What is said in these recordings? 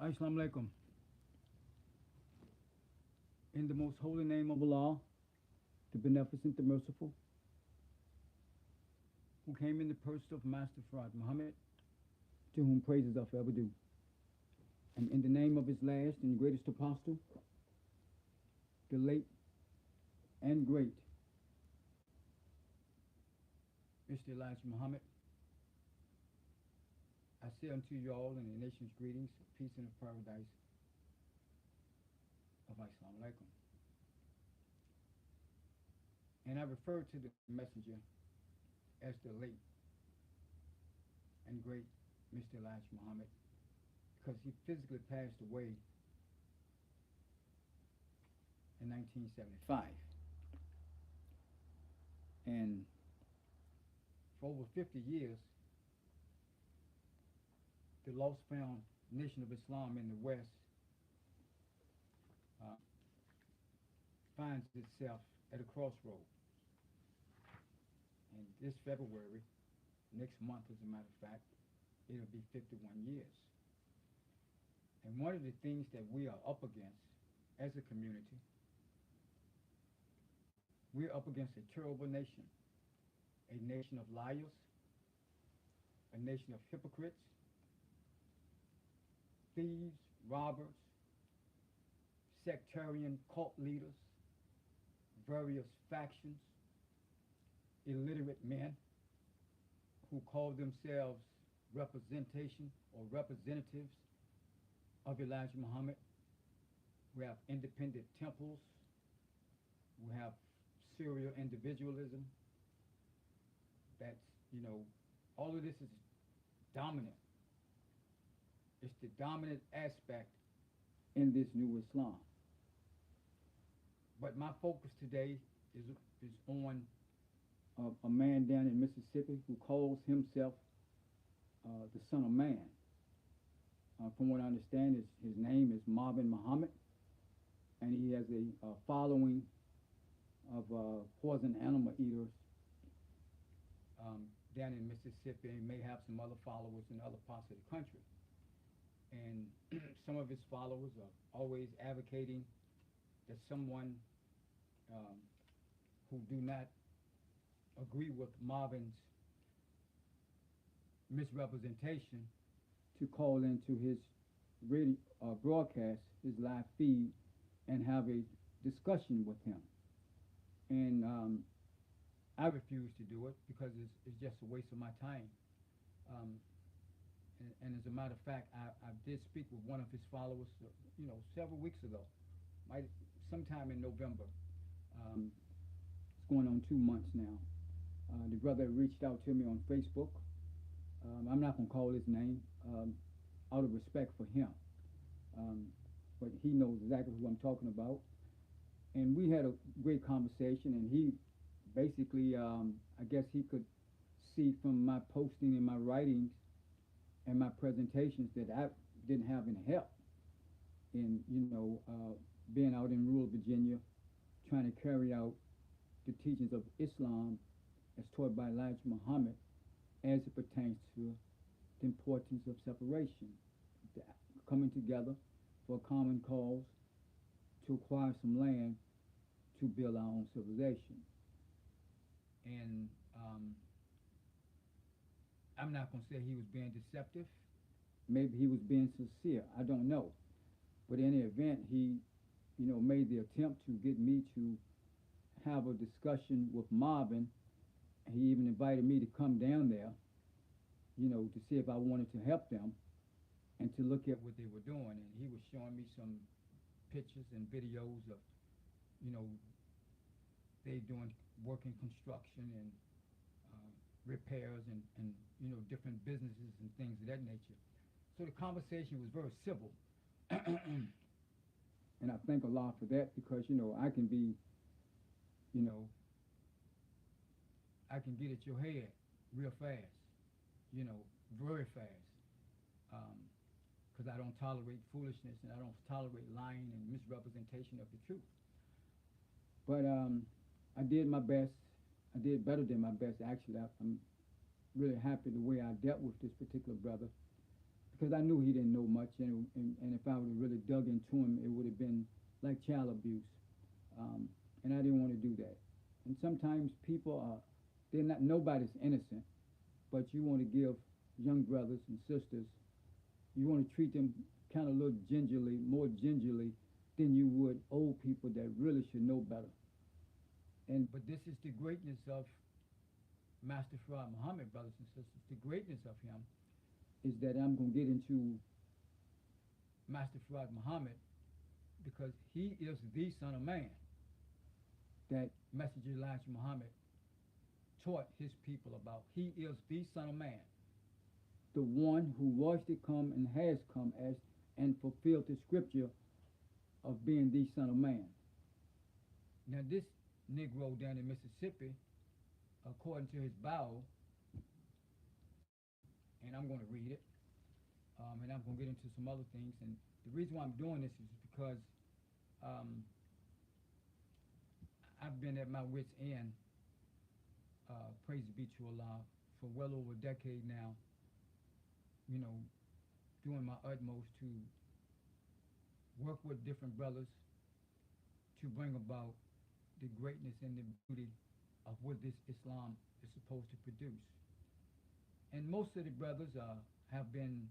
Assalamu Alaikum. In the most holy name of Allah, the Beneficent, the Merciful, who came in the person of Master Fraud Muhammad, to whom praises are forever due. And in the name of his last and greatest apostle, the late and great Mr. Elijah Muhammad, I say unto you all in the nation's greetings of peace and of paradise of Assalamu Alaikum. And I refer to the messenger as the late and great Mr. Elijah Muhammad because he physically passed away in 1975. And for over 50 years, the lost found nation of Islam in the West finds itself at a crossroad. And this February, next month as a matter of fact, it'll be 51 years. And one of the things that we are up against as a community, we're up against a terrible nation, a nation of liars, a nation of hypocrites, thieves, robbers, sectarian cult leaders, various factions, illiterate men who call themselves representation or representatives of Elijah Muhammad. We have independent temples. We have serial individualism. That's, all of this is dominant. It's the dominant aspect in this new Islam. But my focus today is on a man down in Mississippi who calls himself the Son of Man. From what I understand, his name is Marvin Muhammad, and he has a following of poison animal eaters down in Mississippi, and may have some other followers in other parts of the country. And some of his followers are always advocating that someone who do not agree with Marvin's misrepresentation to call into his radio broadcast, his live feed, and have a discussion with him. And I refuse to do it because it's just a waste of my time. And as a matter of fact, I did speak with one of his followers, several weeks ago, sometime in November. It's going on 2 months now. The brother reached out to me on Facebook. I'm not going to call his name out of respect for him, but he knows exactly who I'm talking about. And we had a great conversation, and he basically, I guess he could see from my posting and my writings and my presentations that I didn't have any help in, being out in rural Virginia, trying to carry out the teachings of Islam as taught by Elijah Muhammad as it pertains to the importance of separation, coming together for a common cause to acquire some land to build our own civilization. And I'm not going to say he was being deceptive. Maybe he was being sincere. I don't know. But in any event, he, made the attempt to get me to have a discussion with Marvin. He even invited me to come down there, to see if I wanted to help them and to look at what they were doing. And he was showing me some pictures and videos of, they doing work in construction and repairs and different businesses and things of that nature. So the conversation was very civil. And I thank Allah for that because, I can be, I can get at your head real fast, very fast. Because I don't tolerate foolishness and I don't tolerate lying and misrepresentation of the truth. But I did my best. I did better than my best, actually. I'm really happy the way I dealt with this particular brother because I knew he didn't know much, and if I would have really dug into him, it would have been like child abuse, and I didn't want to do that. And sometimes people are, they're not, nobody's innocent, but you want to give young brothers and sisters, you want to treat them kind of a little gingerly, more gingerly than you would old people that really should know better. And but this is the greatness of Master Farad Muhammad, brothers and sisters. The greatness of him is that I'm going to get into Master Farad Muhammad because he is the Son of Man that Messenger Elijah Muhammad taught his people about. He is the Son of Man, the one who was to come and has come as and fulfilled the scripture of being the Son of Man. Now this Negro down in Mississippi, according to his bio, and I'm going to read it, and I'm going to get into some other things. And the reason why I'm doing this is because I've been at my wit's end, praise be to Allah, for well over a decade now, you know, doing my utmost to work with different brothers to bring about the greatness and the beauty of what this Islam is supposed to produce. And most of the brothers have been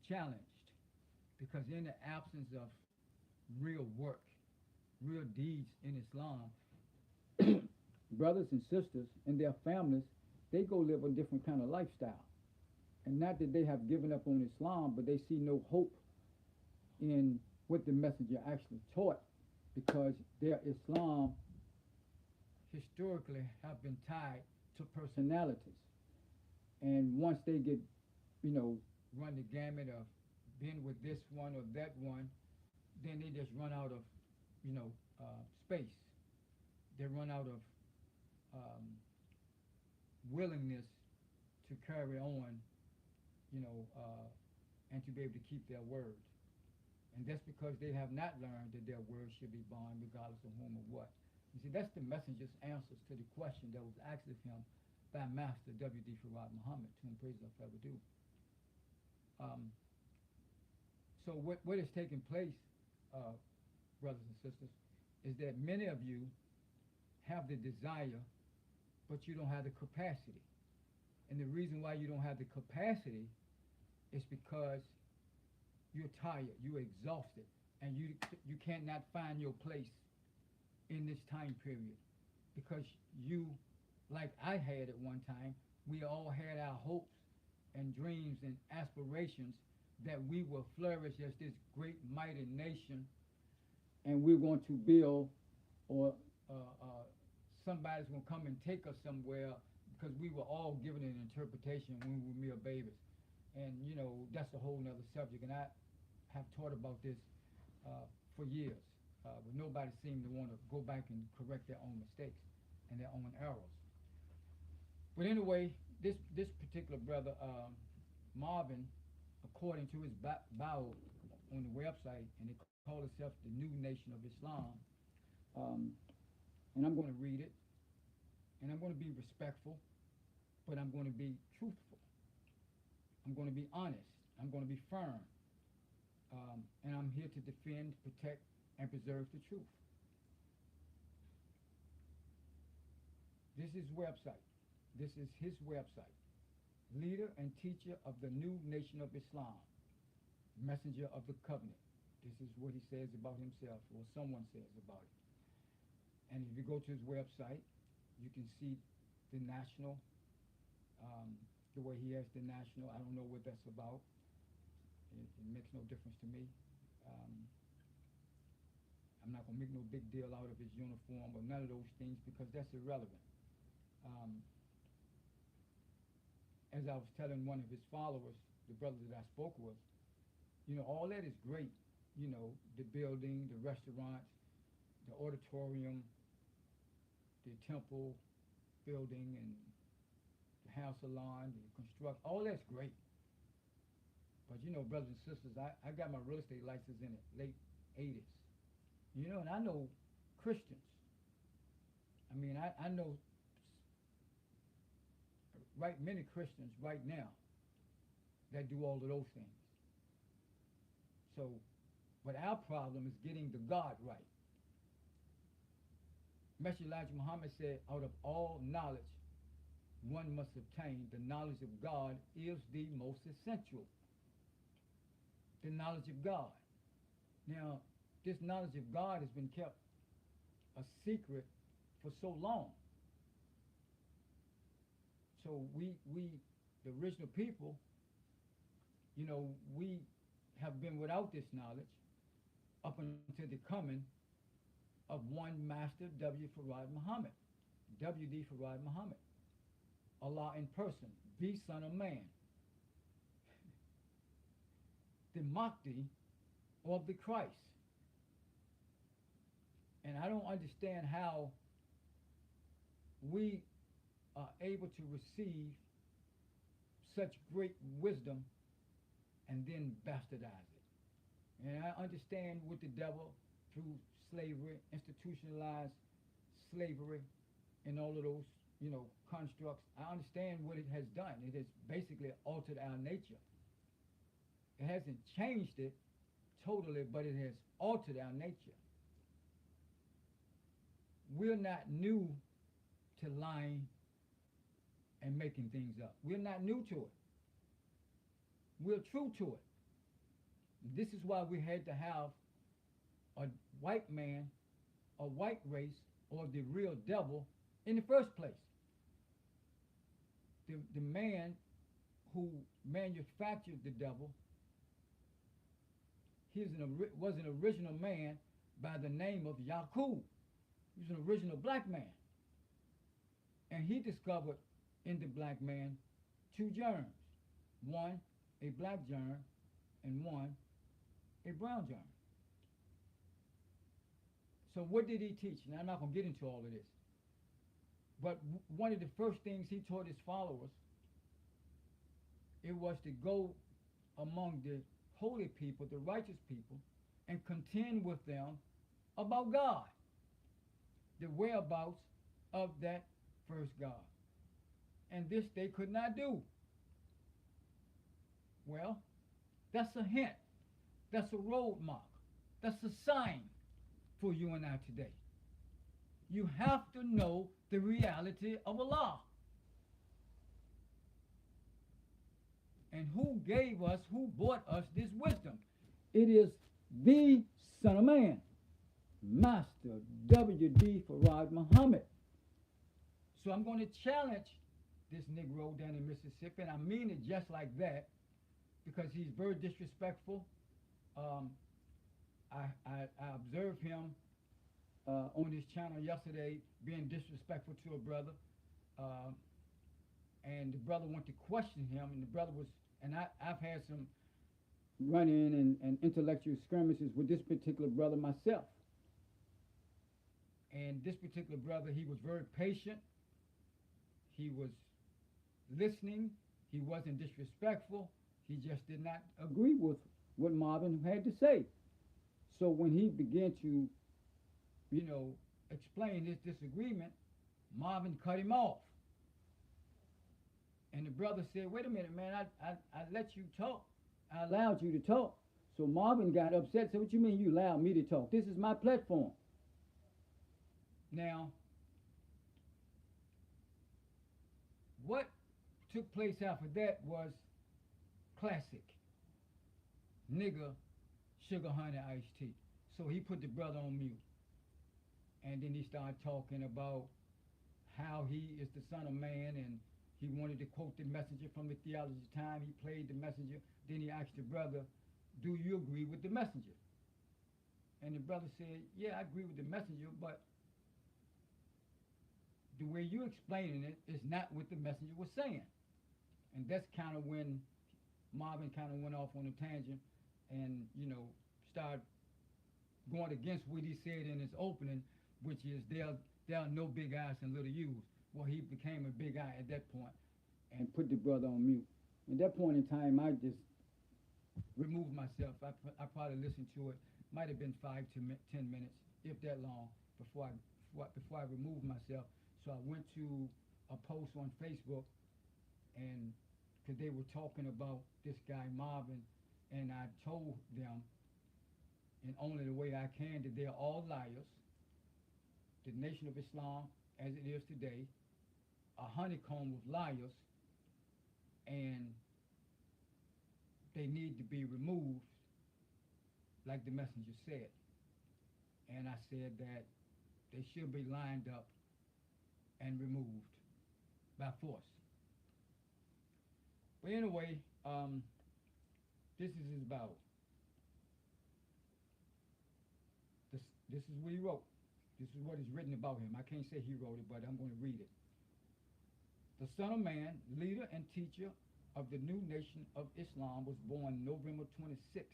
challenged because in the absence of real work, real deeds in Islam, brothers and sisters and their families, they go live a different kind of lifestyle. And not that they have given up on Islam, but they see no hope in what the messenger actually taught, because their Islam historically have been tied to personalities. And once they get, you know, run the gamut of being with this one or that one, then they just run out of, you know, space. They run out of willingness to carry on, you know, and to be able to keep their word. And that's because they have not learned that their word should be bond regardless of whom or what. You see, that's the messenger's answers to the question that was asked of him by Master W.D. Farad Muhammad, to whom praise of ever do. So what is taking place, brothers and sisters, is that many of you have the desire, but you don't have the capacity. And the reason why you don't have the capacity is because you're tired, you're exhausted, and you cannot find your place in this time period. Because you, like I had at one time, we all had our hopes and dreams and aspirations that we will flourish as this great mighty nation, and we're going to build, or somebody's going to come and take us somewhere, because we were all given an interpretation when we were mere babies. And, you know, that's a whole nother subject, and I have taught about this for years, but nobody seemed to want to go back and correct their own mistakes and their own errors. But anyway, this particular brother, Marvin, according to his bio on the website, and they call themselves the New Nation of Islam, and I'm going to read it, and I'm going to be respectful, but I'm going to be truthful. I'm going to be honest. I'm going to be firm. And I'm here to defend, protect, and preserve the truth. This is website. This is his website. Leader and teacher of the New Nation of Islam, messenger of the covenant. This is what he says about himself, or someone says about it. And if you go to his website, you can see the national, the way he has the national. I don't know what that's about. It makes no difference to me. I'm not going to make no big deal out of his uniform or none of those things, because that's irrelevant. As I was telling one of his followers, the brother that I spoke with, you know, all that is great. You know, the building, the restaurants, the auditorium, the temple building, and the hair salon, the construct, all that's great. But, you know, brothers and sisters, I got my real estate license in the late 80s. You know, and I know Christians. I mean, I know many Christians right now that do all of those things. So, but our problem is getting the God right. Messenger Elijah Muhammad said, out of all knowledge, one must obtain the knowledge of God is the most essential. The knowledge of God. Now, this knowledge of God has been kept a secret for so long. So we, the original people, we have been without this knowledge up until the coming of one master, W. Farad Muhammad, WD Farad Muhammad, Allah in person, the Son of Man, the Mahdi of the Christ. And I don't understand how we are able to receive such great wisdom and then bastardize it. And I understand with the devil through slavery, institutionalized slavery, and all of those, constructs. I understand what it has done. It has basically altered our nature. It hasn't changed it totally, but it has altered our nature. We're not new to lying and making things up. We're not new to it. We're true to it. This is why we had to have a white man, a white race, or the real devil in the first place. The man who manufactured the devil, was an original man by the name of Yaqub. He was an original black man. And he discovered in the black man two germs. One, a black germ, and one, a brown germ. So what did he teach? Now, I'm not going to get into all of this. But one of the first things he taught his followers, it was to go among the holy people, the righteous people, and contend with them about God, the whereabouts of that first God. And this they could not do. Well, that's a hint. That's a road mark. That's a sign for you and I today. You have to know the reality of Allah. And who gave us, who brought us this wisdom? It is the Son of Man, Master W.D. Farad Muhammad. So I'm going to challenge this Negro down in Mississippi, and I mean it just like that, because he's very disrespectful. I observed him on his channel yesterday being disrespectful to a brother, and the brother wanted to question him, and the brother was, and I've had some run-in and intellectual skirmishes with this particular brother myself. And this particular brother, he was very patient. He was listening. He wasn't disrespectful. He just did not agree with what Marvin had to say. So when he began to, explain his disagreement, Marvin cut him off. And the brother said, wait a minute, man, I let you talk. I allowed you to talk. So Marvin got upset. Said, what you mean you allowed me to talk? This is my platform. Now, what took place after that was classic. Nigger, sugar, honey, iced tea. So he put the brother on mute. And then he started talking about how he is the Son of Man, and he wanted to quote the messenger from the Theology Time. He played the messenger. Then he asked the brother, do you agree with the messenger? And the brother said, yeah, I agree with the messenger, but the way you're explaining it is not what the messenger was saying. And that's kind of when Marvin kind of went off on a tangent and, started going against what he said in his opening, which is there are no big eyes and little U's. Well, he became a big eye at that point and put the brother on mute. At that point in time, I just removed myself. I probably listened to it. Might have been 5 to 10 minutes, if that long, before I removed myself. So I went to a post on Facebook, and because they were talking about this guy Marvin, and I told them in only the way I can, that they are all liars. The Nation of Islam, as it is today, a honeycomb of liars, and they need to be removed, like the messenger said. And I said that they should be lined up and removed by force. But anyway, this is about. This is what he wrote. This is what is written about him. I can't say he wrote it, but I'm going to read it. The Son of Man, leader and teacher of the new nation of Islam, was born November 26,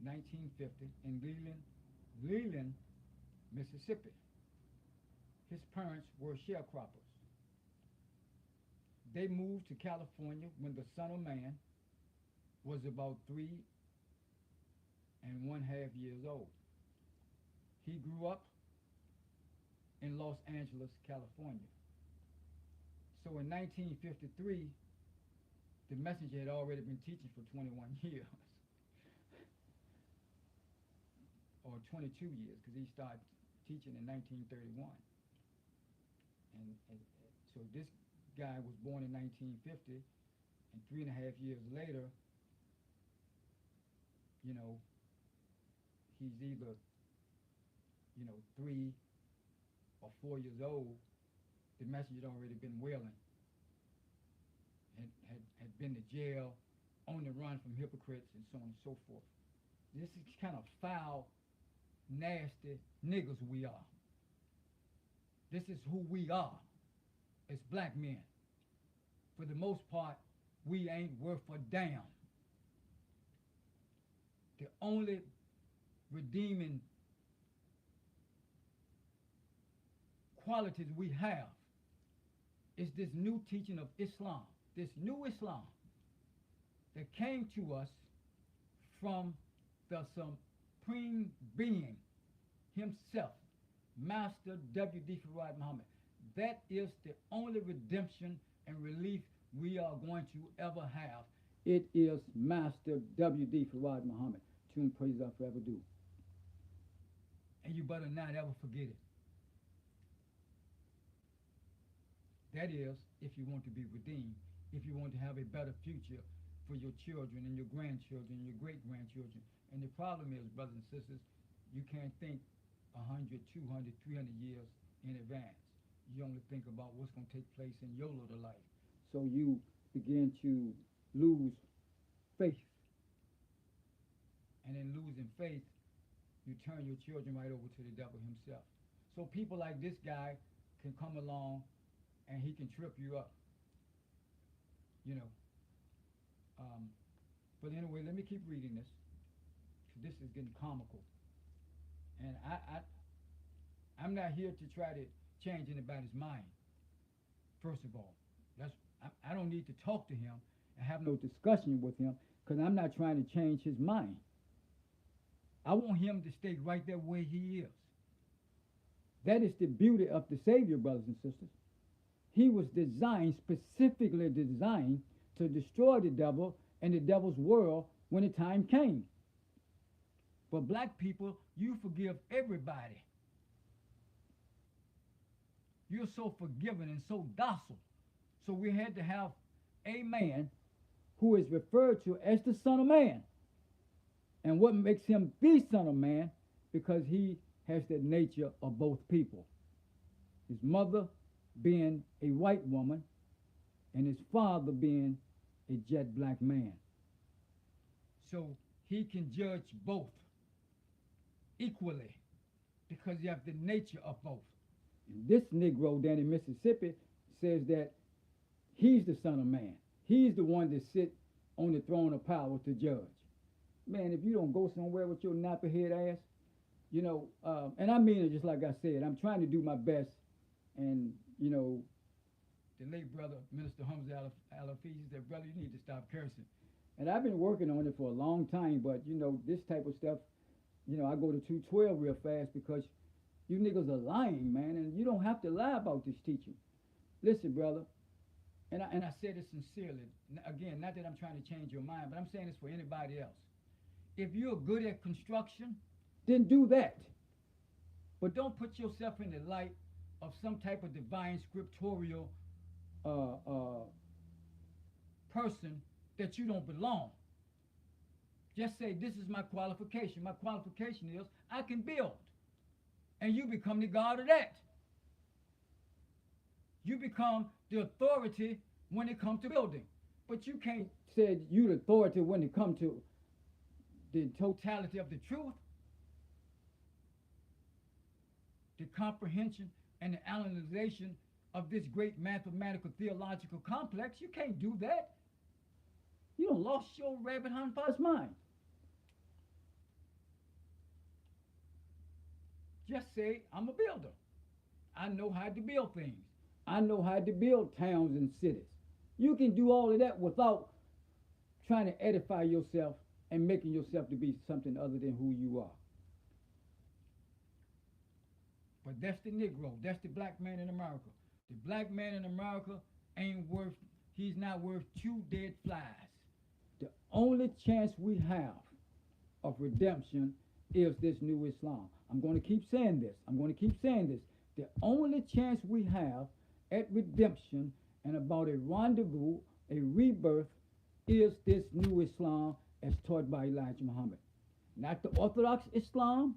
1950, in Leland, Mississippi. His parents were sharecroppers. They moved to California when the Son of Man was about 3 1/2 years old. He grew up in Los Angeles, California. So in 1953, the messenger had already been teaching for 21 years, or 22 years, because he started teaching in 1931. And so this guy was born in 1950, and 3.5 years later, you know, he's either, 3 or 4 years old. The messenger had already been wailing, had been to jail, on the run from hypocrites, and so on and so forth. This is kind of foul, nasty niggas we are. This is who we are as black men. For the most part, we ain't worth a damn. The only redeeming qualities we have is this new teaching of Islam, this new Islam that came to us from the supreme being himself, Master W.D. Farad Muhammad. That is the only redemption and relief we are going to ever have. It is Master W.D. Farad Muhammad. To him praise I forever do. And you better not ever forget it. That is, if you want to be redeemed, if you want to have a better future for your children and your grandchildren and your great-grandchildren. And the problem is, brothers and sisters, you can't think 100, 200, 300 years in advance. You only think about what's going to take place in your little life. So you begin to lose faith. And in losing faith, you turn your children right over to the devil himself. So people like this guy can come along and he can trip you up, But anyway, let me keep reading this, because this is getting comical. And I'm not here to try to change anybody's mind, first of all. I don't need to talk to him and have no discussion with him, because I'm not trying to change his mind. I want him to stay right there where he is. That is the beauty of the Savior, brothers and sisters. He was specifically designed to destroy the devil and the devil's world when the time came. But black people, you forgive everybody. You're so forgiving and so docile. So we had to have a man who is referred to as the Son of Man. And what makes him the Son of Man? Because he has the nature of both people. His mother being a white woman and his father being a jet black man. So he can judge both equally because you have the nature of both. And this Negro down in Mississippi says that he's the Son of Man. He's the one that sits on the throne of power to judge. Man, if you don't go somewhere with your napperhead ass, and I mean it just like I said, I'm trying to do my best. And, the late brother, Minister Hamza Al-Hafiz, said, brother, you need to stop cursing. And I've been working on it for a long time, but, this type of stuff, I go to 212 real fast because you niggas are lying, man, and you don't have to lie about this teaching. Listen, brother, and I say this sincerely. Again, not that I'm trying to change your mind, but I'm saying this for anybody else. If you're good at construction then do that. But don't put yourself in the light of some type of divine scriptorial uh, uh, person that you don't belong. Just say, this is my qualification. My qualification is I can build. And you become the God of that. You become the authority when it comes to building. But you can't say you the authority when it comes to the totality of the truth, the comprehension and the analyzation of this great mathematical theological complex. You can't do that. You done lost your rabbit hunt mind. Just say, I'm a builder. I know how to build things. I know how to build towns and cities. You can do all of that without trying to edify yourself and making yourself to be something other than who you are. But that's the Negro. That's the black man in America. The black man in America he's not worth two dead flies. The only chance we have of redemption is this new Islam. I'm going to keep saying this. I'm going to keep saying this. The only chance we have at redemption and about a rendezvous, a rebirth, is this new Islam as taught by Elijah Muhammad. Not the Orthodox Islam,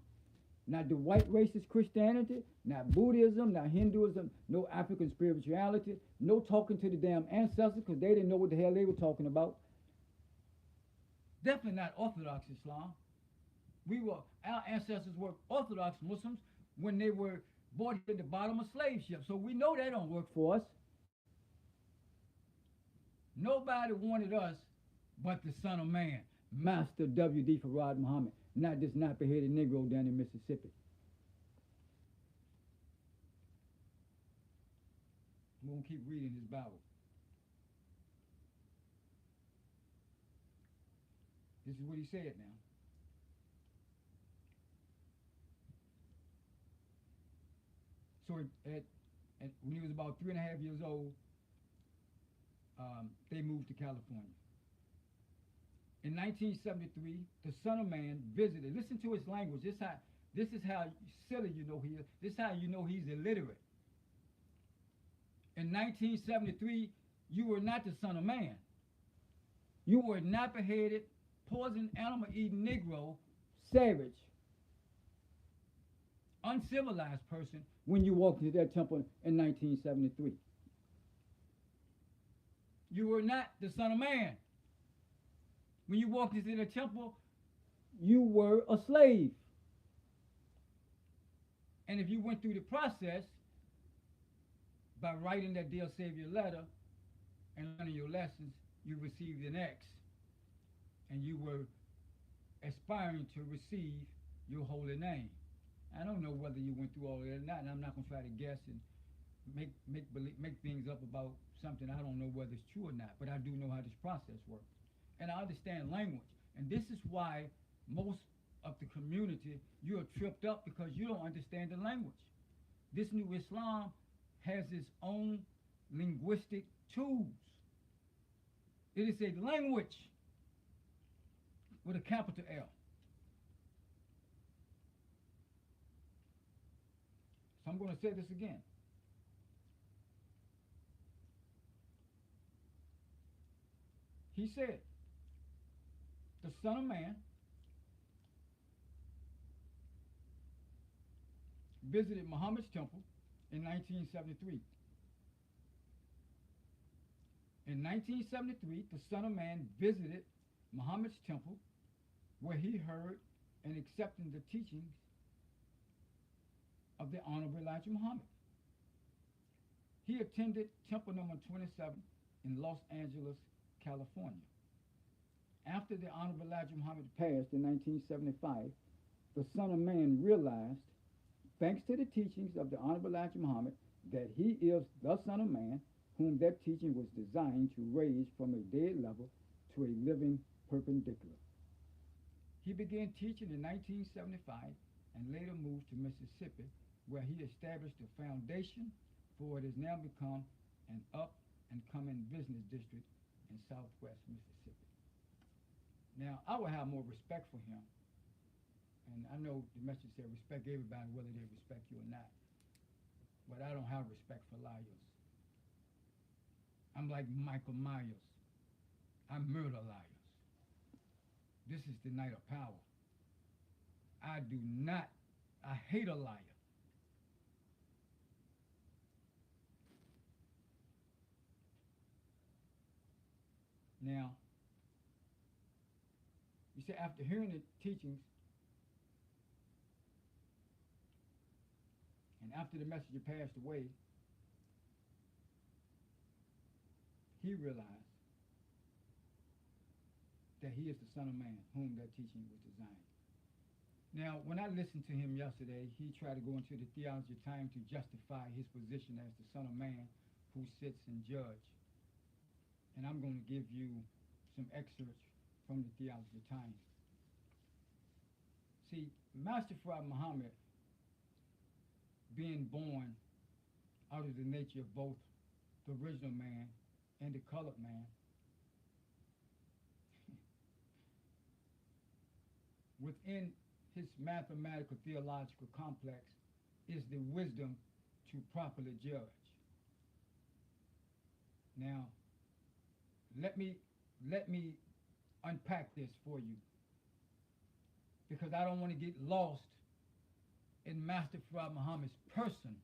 not the white racist Christianity, not Buddhism, not Hinduism, no African spirituality, no talking to the damn ancestors because they didn't know what the hell they were talking about. Definitely not Orthodox Islam. Our ancestors were Orthodox Muslims when they were bought at the bottom of slave ships. So we know that don't work for us. Nobody wanted us but the Son of Man, Master W.D. Farad Muhammad, not this nappy-headed Negro down in Mississippi. We're going to keep reading his Bible. This is what he said now. So when he was about 3.5 years old, they moved to California. In 1973, the Son of Man visited. Listen to his language. This is how silly you know he is. This is how you know he's illiterate. In 1973, you were not the Son of Man. You were a nappy-headed, poison animal-eating Negro, savage, uncivilized person when you walked into that temple in 1973. You were not the Son of Man. When you walked into the temple, you were a slave. And if you went through the process by writing that Dear Savior letter and learning your lessons, you received an X. And you were aspiring to receive your holy name. I don't know whether you went through all of that or not, and I'm not going to try to guess and make things up about something I don't know whether it's true or not, but I do know how this process works. And I understand language. And this is why most of the community, you are tripped up because you don't understand the language. This new Islam has its own linguistic tools. It is a language with a capital L. So I'm going to say this again. He said, the Son of Man visited Muhammad's temple in 1973. In 1973, the Son of Man visited Muhammad's temple where he heard and accepted the teachings of the Honorable Elijah Muhammad. He attended temple number 27 in Los Angeles, California. After the Honorable Elijah Muhammad passed in 1975, the Son of Man realized, thanks to the teachings of the Honorable Elijah Muhammad, that he is the Son of Man, whom that teaching was designed to raise from a dead level to a living perpendicular. He began teaching in 1975 and later moved to Mississippi, where he established a foundation for what has now become an up-and-coming business district in southwest Mississippi. Now, I would have more respect for him And I know the message said respect everybody, whether they respect you or not. But I don't have respect for liars. I'm like Michael Myers. I murder liars. This is the night of power. I hate a liar. Now, you see, after hearing the teachings and after the messenger passed away, he realized that he is the Son of Man, whom that teaching was designed. Now, when I listened to him yesterday, he tried to go into the theology of time to justify his position as the Son of Man who sits and judge. And I'm going to give you some excerpts from the theology of time. See, Master Prophet Muhammad, being born out of the nature of both the original man and the colored man, within his mathematical theological complex is the wisdom to properly judge. Now, let me unpack this for you, because I don't want to get lost in Master Prophet Muhammad's person.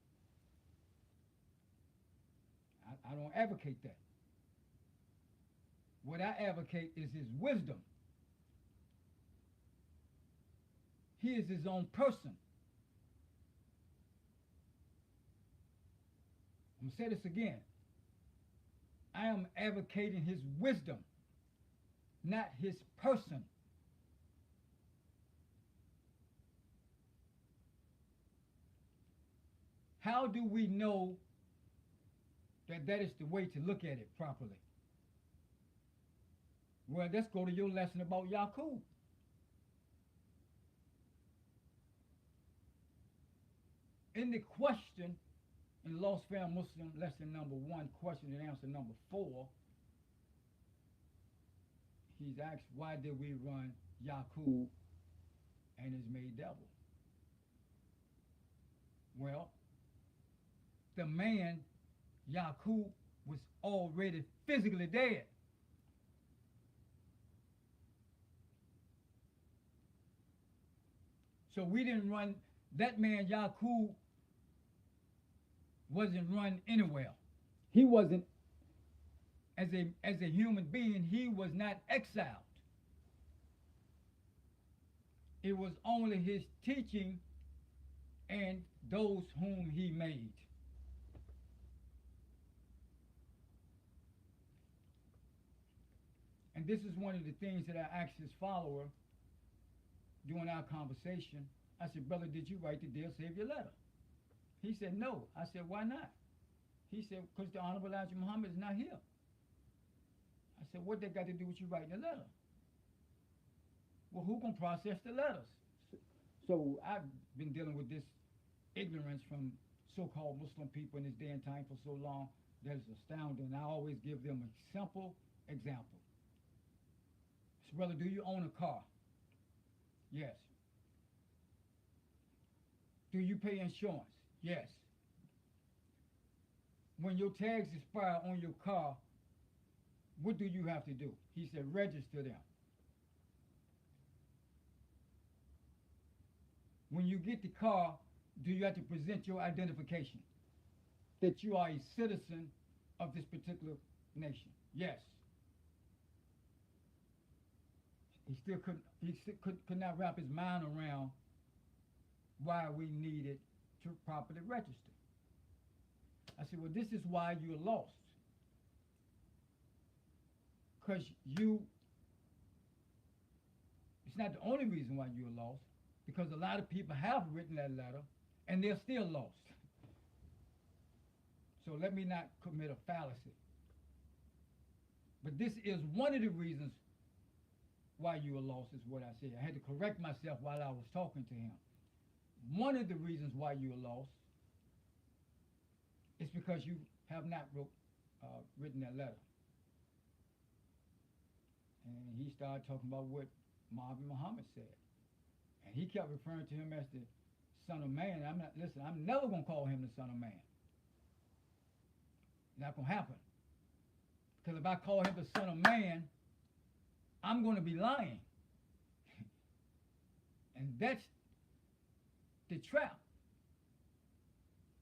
I don't advocate that. What I advocate is his wisdom. He is his own person. I'm going to say this again. I am advocating his wisdom, not his person. How do we know that that is the way to look at it properly? Well, let's go to your lesson about Yaqub. In the question, in Lost Found Muslim lesson number 1, question and answer number 4, he's asked, why did we run Yaqub and his maid devil? Well, the man, Yaqub, was already physically dead. So we didn't run, that man, Yaqub, wasn't run anywhere. He wasn't, as a human being, he was not exiled. It was only his teaching and those whom he made. And this is one of the things that I asked his follower during our conversation. I said, brother, did you write the Dear Savior letter? He said, no. I said, why not? He said, because the Honorable Elijah Muhammad is not here. I said, what that got to do with you writing the letter? Well, who can process the letters? So I've been dealing with this ignorance from so-called Muslim people in this day and time for so long that it's astounding. I always give them a simple example. So, brother, do you own a car? Yes. Do you pay insurance? Yes. When your tags expire on your car, what do you have to do? He said, register them. When you get the car, do you have to present your identification that you are a citizen of this particular nation? Yes. He still could not wrap his mind around why we needed to properly register. I said, well, this is why you're lost. Because it's not the only reason why you're lost, because a lot of people have written that letter and they're still lost. So let me not commit a fallacy. But this is one of the reasons why you are lost, is what I said. I had to correct myself while I was talking to him. One of the reasons why you are lost is because you have not written that letter. And he started talking about what Marvin Muhammad said. And he kept referring to him as the Son of Man. I'm not, listen, I'm never going to call him the Son of Man. Not going to happen. Because if I call him the Son of Man, I'm going to be lying. And that's the trap.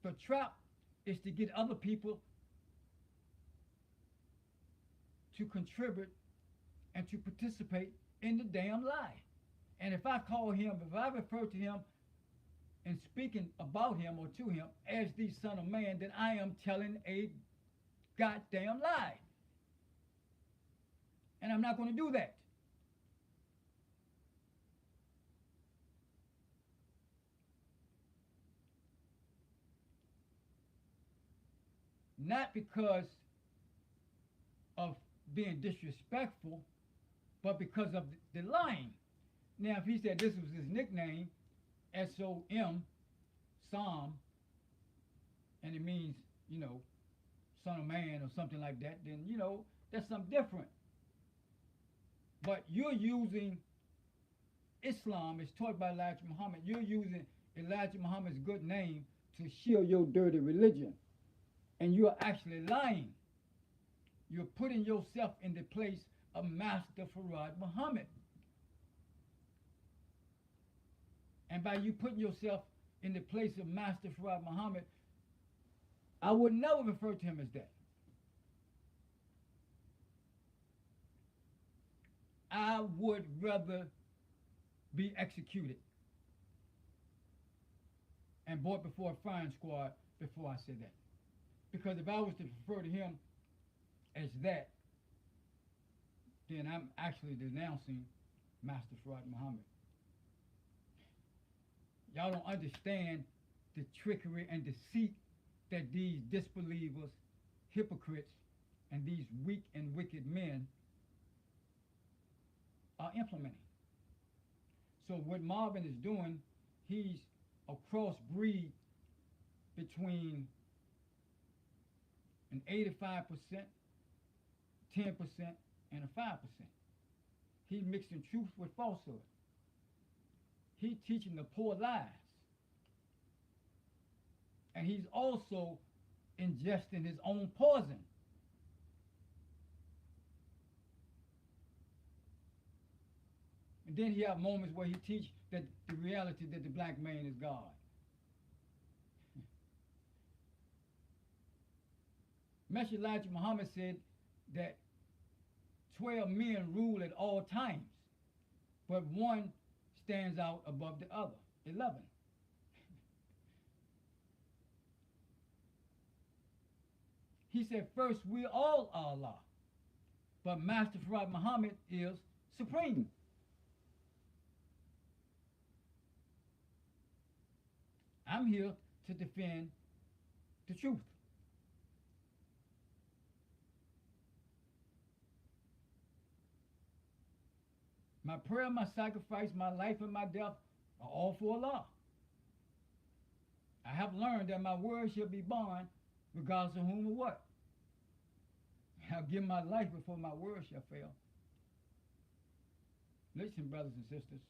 The trap is to get other people to contribute and to participate in the damn lie. And if I call him, if I refer to him and speaking about him or to him as the Son of Man, then I am telling a goddamn lie. And I'm not going to do that. Not because of being disrespectful, but because of the lying. Now, if he said this was his nickname, S-O-M, Psalm, and it means, Son of Man or something like that, then, that's something different. But you're using Islam, as taught by Elijah Muhammad, you're using Elijah Muhammad's good name to shield your dirty religion. And you're actually lying. You're putting yourself in the place of Master Farad Muhammad. And by you putting yourself in the place of Master Farad Muhammad, I would never refer to him as that. I would rather be executed and brought before a firing squad before I said that. Because if I was to refer to him as that, then I'm actually denouncing Master Farad Muhammad. Y'all don't understand the trickery and deceit that these disbelievers, hypocrites, and these weak and wicked men are implementing. So what Marvin is doing, he's a crossbreed between an 85%, 10%, and a 5%. He's mixing truth with falsehood. He's teaching the poor lies. And he's also ingesting his own poison. And then he have moments where he teach that the reality that the black man is God. Messenger Elijah Muhammad said that 12 men rule at all times, but one stands out above the other, 11. He said, first, we all are Allah, but Master Farad Muhammad is supreme. I'm here to defend the truth. My prayer, my sacrifice, my life, and my death are all for Allah. I have learned that my word shall be bond regardless of whom or what. I'll give my life before my word shall fail. Listen, brothers and sisters,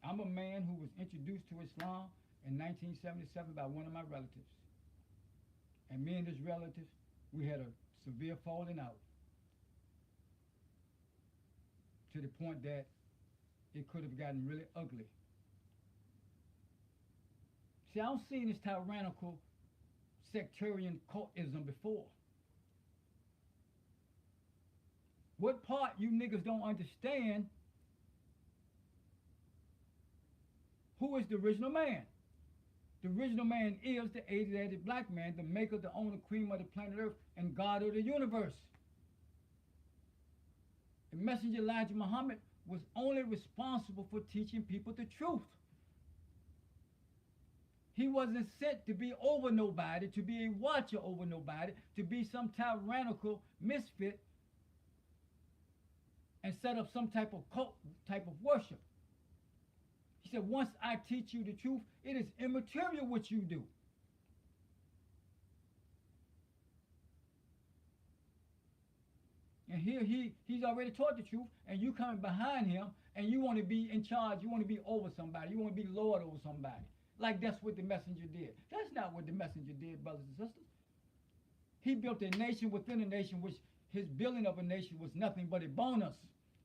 I'm a man who was introduced to Islam in 1977 by one of my relatives. And me and this relative, we had a severe falling out to the point that it could have gotten really ugly. See, I've seen this tyrannical sectarian cultism before. What part you niggas don't understand, who is the original man? The original man is the Asiatic black man, the maker, the owner, cream of the planet Earth, and God of the universe. The messenger Elijah Muhammad was only responsible for teaching people the truth. He wasn't sent to be over nobody, to be a watcher over nobody, to be some tyrannical misfit and set up some type of cult, type of worship. He said, once I teach you the truth, it is immaterial what you do. And here he's already taught the truth, and you coming behind him, and you want to be in charge. You want to be over somebody. You want to be Lord over somebody. Like that's what the messenger did. That's not what the messenger did, brothers and sisters. He built a nation within a nation, which his building of a nation was nothing but a bonus.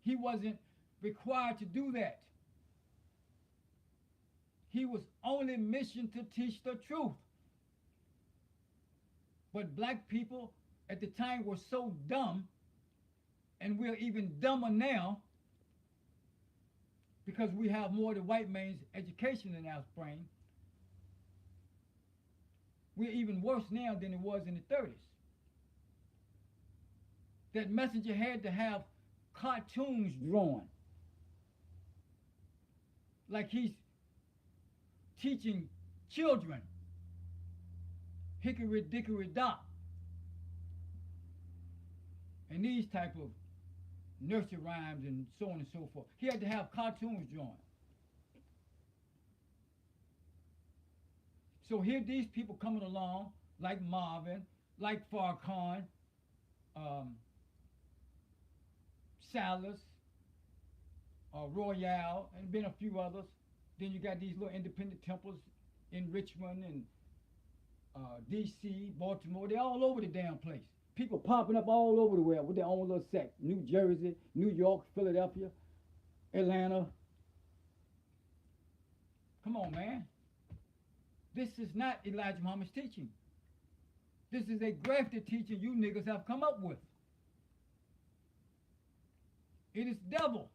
He wasn't required to do that. He was only missioned to teach the truth. But black people at the time were so dumb, and we're even dumber now because we have more of the white man's education in our brain. We're even worse now than it was in the 30s. That messenger had to have cartoons drawn, like he's teaching children hickory dickory dock and these type of nursery rhymes and so on and so forth. He had to have cartoons drawn. So here these people coming along, like Marvin, like Farrakhan, Salas, Royale, and been a few others. Then you got these little independent temples in Richmond and D.C., Baltimore. They're all over the damn place. People popping up all over the world with their own little sect. New Jersey, New York, Philadelphia, Atlanta. Come on, man. This is not Elijah Muhammad's teaching. This is a grafted teaching you niggas have come up with. It is devil.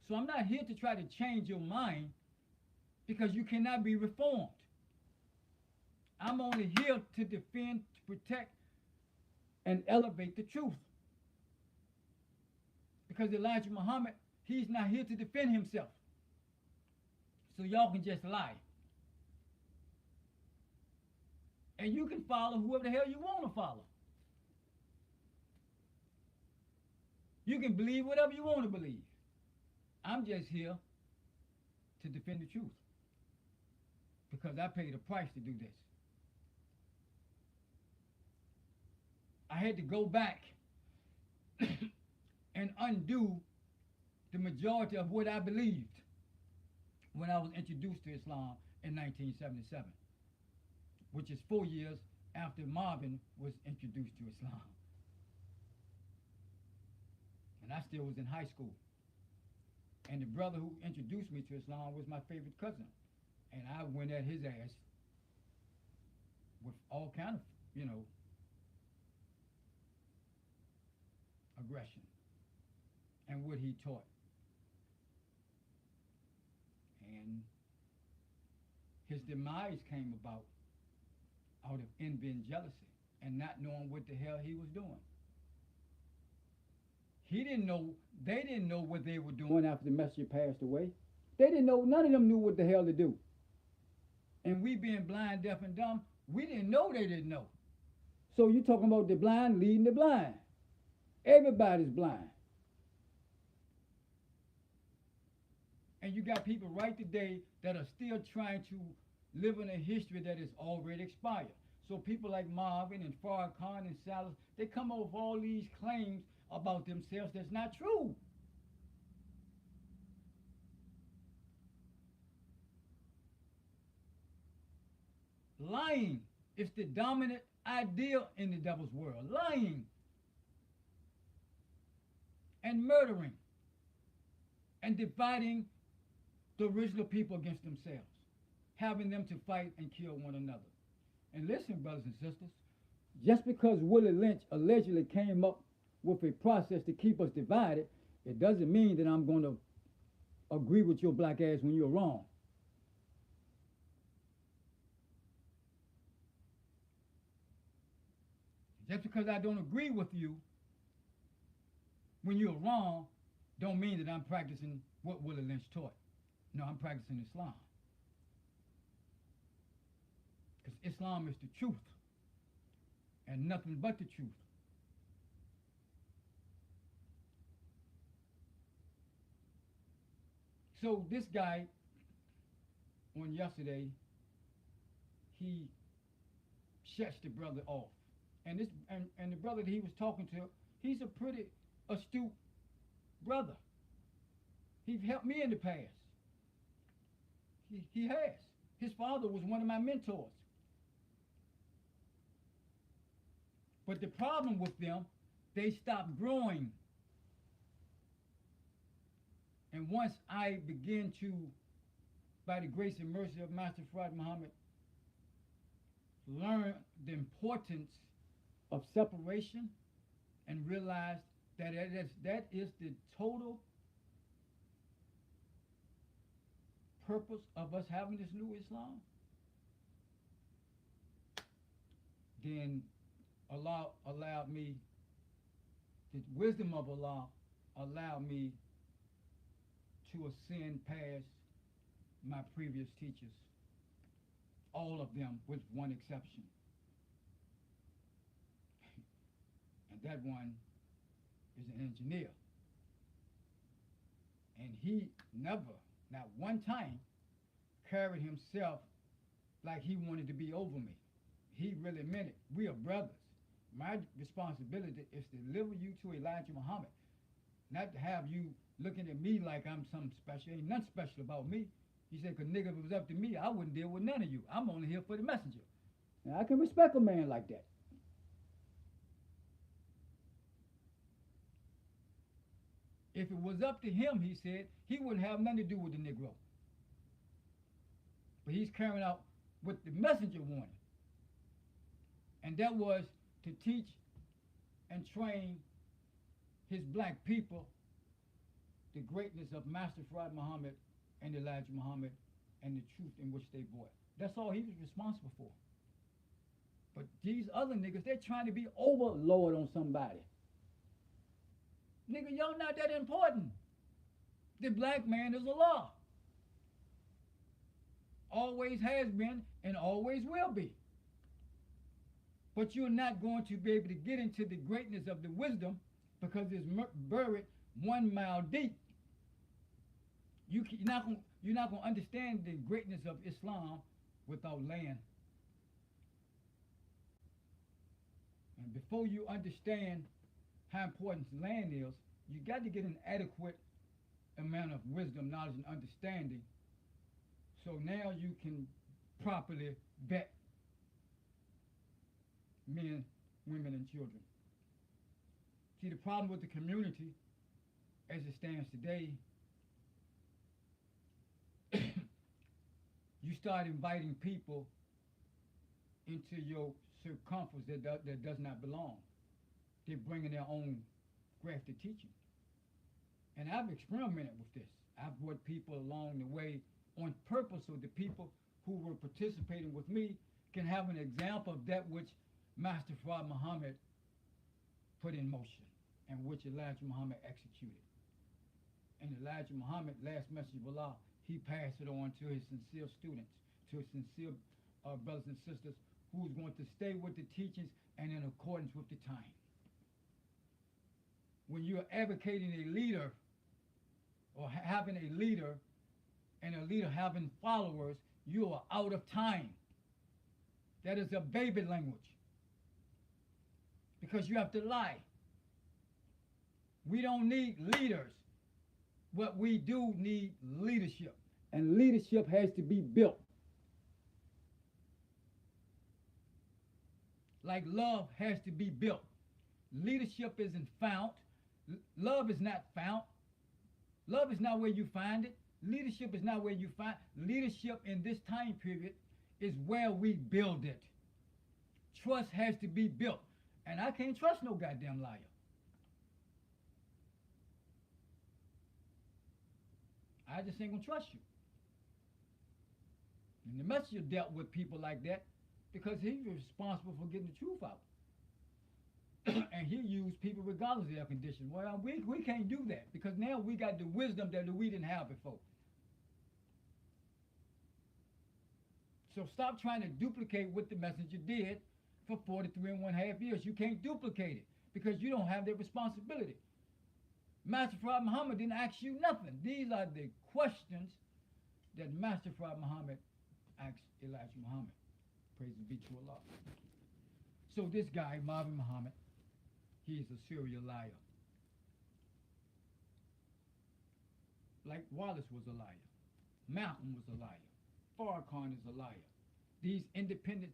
So I'm not here to try to change your mind because you cannot be reformed. I'm only here to defend, to protect, and elevate the truth. Because Elijah Muhammad, he's not here to defend himself. So y'all can just lie. And you can follow whoever the hell you want to follow. You can believe whatever you want to believe. I'm just here to defend the truth. Because I paid a price to do this. I had to go back and undo the majority of what I believed when I was introduced to Islam in 1977, which is 4 years after Marvin was introduced to Islam. And I still was in high school. And the brother who introduced me to Islam was my favorite cousin. And I went at his ass with all kind of, aggression and what he taught. And his demise came about out of envy and jealousy and not knowing what the hell he was doing. He didn't know, they didn't know what they were doing after the messenger passed away. They didn't know, none of them knew what the hell to do. And we being blind, deaf, and dumb, we didn't know they didn't know. So you talking about the blind leading the blind. Everybody's blind. And you got people right today that are still trying to live in a history that is already expired. So people like Marvin and Farrakhan and Salas, they come up with all these claims about themselves that's not true. Lying is the dominant idea in the devil's world. Lying and murdering and dividing the original people against themselves, having them to fight and kill one another. And listen, brothers and sisters, just because Willie Lynch allegedly came up with a process to keep us divided, it doesn't mean that I'm going to agree with your black ass when you're wrong. Just because I don't agree with you when you're wrong, don't mean that I'm practicing what Willie Lynch taught. No, I'm practicing Islam. Because Islam is the truth and nothing but the truth. So this guy, on yesterday, he shuts the brother off. And the brother that he was talking to, he's a pretty astute brother. He's helped me in the past. He has. His father was one of my mentors. But the problem with them, they stopped growing. And once I began to, by the grace and mercy of Master Fard Muhammad, learn the importance of separation and realize that that is the total purpose of us having this new Islam, then Allah allowed me, the wisdom of Allah allowed me to ascend past my previous teachers, all of them with one exception. And that one is an engineer. And he never, not one time, carried himself like he wanted to be over me. He really meant it. We are brothers. My responsibility is to deliver you to Elijah Muhammad, not to have you looking at me like I'm something special. Ain't nothing special about me. He said, because nigga, if it was up to me, I wouldn't deal with none of you. I'm only here for the messenger. Now, I can respect a man like that. If it was up to him, he said, he wouldn't have nothing to do with the Negro. But he's carrying out what the messenger wanted. And that was to teach and train his black people the greatness of Master Fard Muhammad and Elijah Muhammad and the truth in which they brought. That's all he was responsible for. But these other niggas, they're trying to be overlord on somebody. Nigga, y'all not that important. The black man is Allah. Always has been and always will be. But you're not going to be able to get into the greatness of the wisdom because it's buried 1 mile deep. You're not going to understand the greatness of Islam without land. And before you understand how important land is, you got to get an adequate amount of wisdom, knowledge, and understanding. So now you can properly vet men, women, and children. See, the problem with the community as it stands today, you start inviting people into your circumference that does not belong. They're bringing their own grafted teaching. And I've experimented with this. I've brought people along the way on purpose so the people who were participating with me can have an example of that which Master Fard Muhammad put in motion and which Elijah Muhammad executed. And Elijah Muhammad, last message of Allah, he passed it on to his sincere students, to his sincere brothers and sisters who's going to stay with the teachings and in accordance with the time. When you're advocating a leader or having a leader and a leader having followers, you are out of time. That is a baby language. Because you have to lie. We don't need leaders. What we do need leadership. And leadership has to be built. Like love has to be built. Leadership isn't found. Love is not found. Love is not where you find it. Leadership is not where you find. Leadership in this time period is where we build it. Trust has to be built. And I can't trust no goddamn liar. I just ain't gonna trust you. And the messenger dealt with people like that because he was responsible for getting the truth out. And he used people regardless of their condition. Well, we can't do that because now we got the wisdom that we didn't have before. So stop trying to duplicate what the messenger did for 43.5 years. You can't duplicate it because you don't have that responsibility. Master Fard Muhammad didn't ask you nothing. These are the questions that Master Fard Muhammad asked Elijah Muhammad. Praise be to Allah. So this guy, Marvin Muhammad, he is a serial liar. like Wallace was a liar, Malcolm was a liar, Farrakhan is a liar. These independent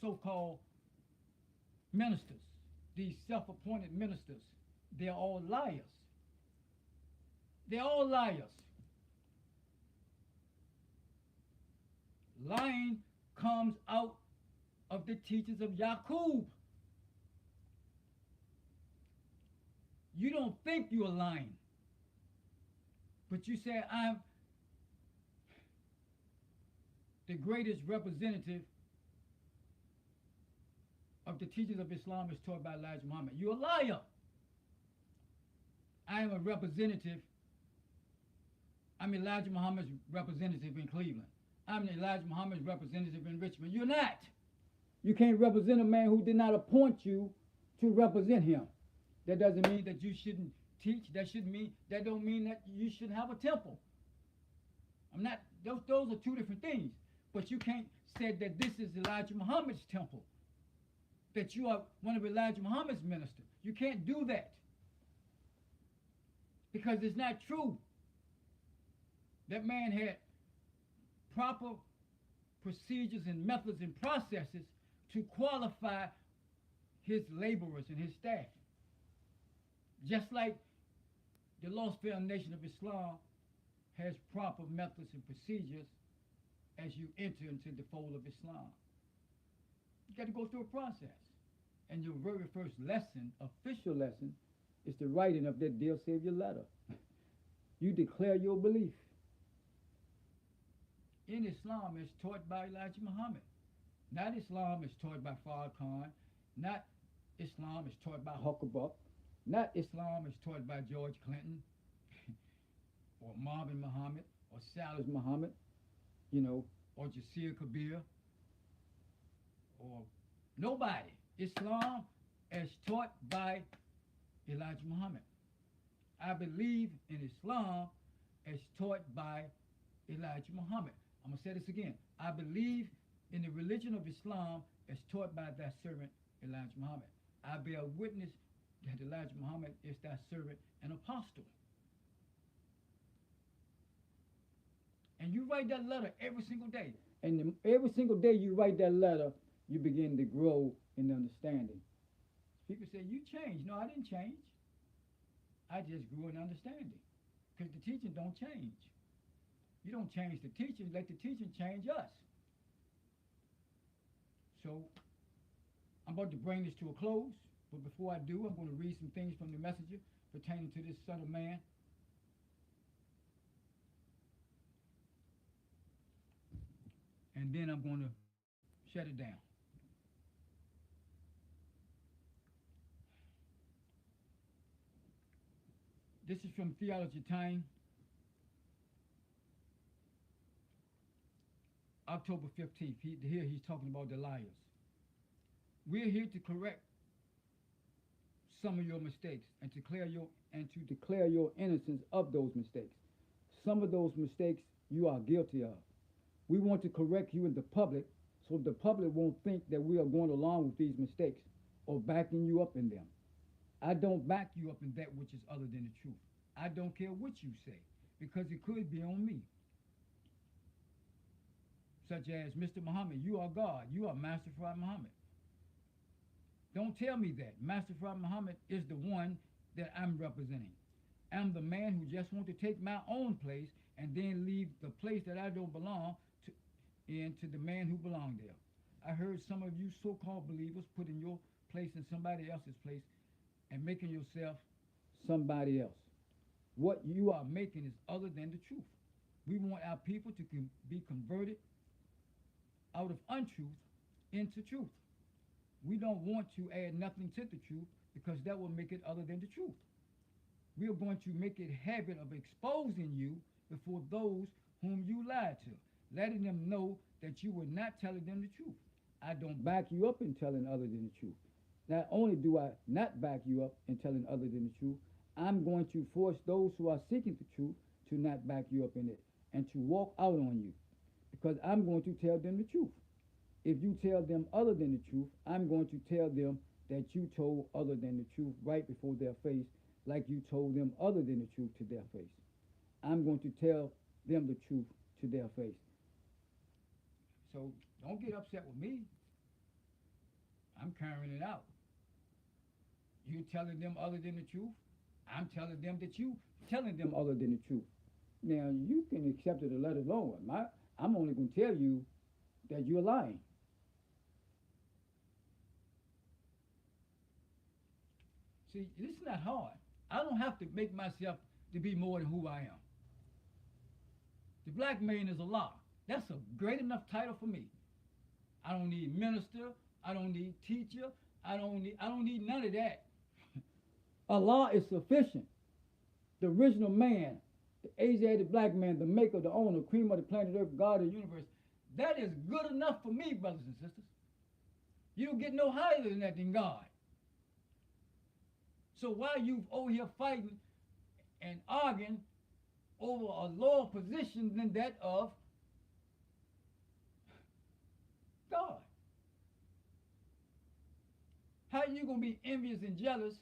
so-called ministers, these self-appointed ministers, they're all liars. They're all liars. Lying comes out of the teachings of Yaqub. You don't think you're lying, but you say, I'm the greatest representative of the teachings of Islam as taught by Elijah Muhammad. You're a liar. I am a representative. I'm Elijah Muhammad's representative in Cleveland. I'm Elijah Muhammad's representative in Richmond. You're not. You can't represent a man who did not appoint you to represent him. That doesn't mean that you shouldn't teach. That don't mean that you shouldn't have a temple. I'm not, those are two different things. But you can't say that this is Elijah Muhammad's temple, that you are one of Elijah Muhammad's ministers. You can't do that because it's not true. That man had proper procedures and methods and processes to qualify his laborers and his staff. Just like the Lost Foundation of Islam has proper methods and procedures as you enter into the fold of Islam. You got to go through a process. And your very first lesson, official lesson, is the writing of that Dear Savior letter. You declare your belief. In Islam, it's taught by Elijah Muhammad. Not Islam is taught by Farrakhan. Not Islam is taught by Hucklebuck. Not Islam is taught by George Clinton or Marvin Muhammad or Salaam Muhammad, or Jasir Kabir or nobody. Islam is taught by Elijah Muhammad. I believe in Islam as taught by Elijah Muhammad. I'm going to say this again. I believe in the religion of Islam as taught by thy servant Elijah Muhammad. I bear witness that Elijah Muhammad is thy servant and apostle. And you write that letter every single day. And every single day you write that letter, you begin to grow in understanding. People say, you changed. No, I didn't change. I just grew in understanding. Because the teaching don't change. You don't change the teaching, let the teaching change us. So, I'm about to bring this to a close. But before I do, I'm going to read some things from the messenger pertaining to this Son of Man. And then I'm going to shut it down. This is from Theology Time, October 15th. Here he's talking about the liars. We're here to correct some of your mistakes and to declare your innocence of those mistakes. Some of those mistakes you are guilty of. We want to correct you in the public so the public won't think that we are going along with these mistakes or backing you up in them. I don't back you up in that which is other than the truth. I don't care what you say because it could be on me. Such as, Mr. Muhammad, you are God. You are Master Farad Muhammad. Don't tell me that. Master Farad Muhammad is the one that I'm representing. I'm the man who just wants to take my own place and then leave the place that I don't belong to the man who belonged there. I heard some of you so-called believers putting your place in somebody else's place and making yourself somebody else. What you are making is other than the truth. We want our people to be converted out of untruth into truth. We don't want to add nothing to the truth because that will make it other than the truth. We are going to make it a habit of exposing you before those whom you lied to, letting them know that you were not telling them the truth. I don't back you up in telling other than the truth. Not only do I not back you up in telling other than the truth, I'm going to force those who are seeking the truth to not back you up in it and to walk out on you because I'm going to tell them the truth. If you tell them other than the truth, I'm going to tell them that you told other than the truth right before their face, like you told them other than the truth to their face. I'm going to tell them the truth to their face. So don't get upset with me. I'm carrying it out. You telling them other than the truth. I'm telling them that you telling them other than the truth. Now you can accept it or let it alone. I'm only going to tell you that you're lying. See, this is not hard. I don't have to make myself to be more than who I am. The black man is Allah. That's a great enough title for me. I don't need minister. I don't need teacher. I don't need none of that. Allah is sufficient. The original man, the Asiatic black man, the maker, the owner, cream of the planet Earth, God of the universe. That is good enough for me, brothers and sisters. You don't get no higher than that than God. So while you over here fighting and arguing over a lower position than that of God, how are you going to be envious and jealous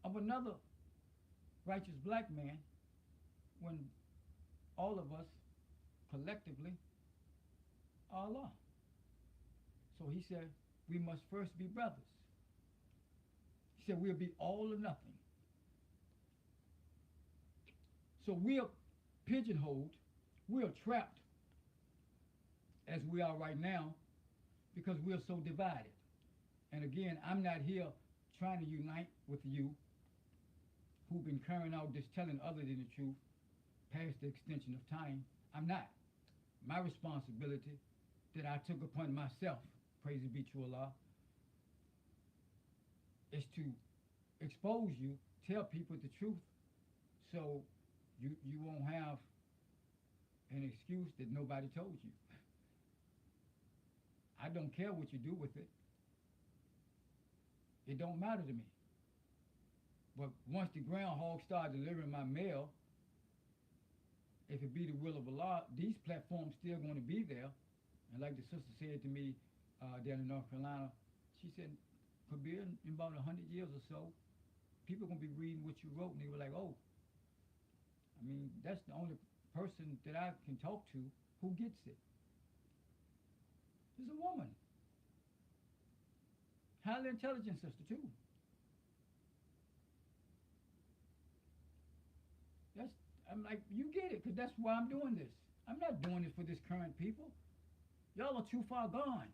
of another righteous black man when all of us collectively are Allah? So he said, we must first be brothers. He said, we'll be all or nothing. So we are pigeonholed, we are trapped as we are right now because we are so divided. And again, I'm not here trying to unite with you who've been carrying out this telling other than the truth past the extension of time. I'm not. My responsibility that I took upon myself, praise be to Allah, is to expose you, tell people the truth, so you won't have an excuse that nobody told you. I don't care what you do with it. It don't matter to me. But once the groundhog start delivering my mail, if it be the will of Allah, these platforms still going to be there. And like the sister said to me down in North Carolina, she said, Kabir, in about 100 years or so, people are going to be reading what you wrote, and they were like, oh, I mean, that's the only person that I can talk to who gets it. She's a woman. Highly intelligent sister, too. I'm like, you get it, because that's why I'm doing this. I'm not doing this for this current people. Y'all are too far gone.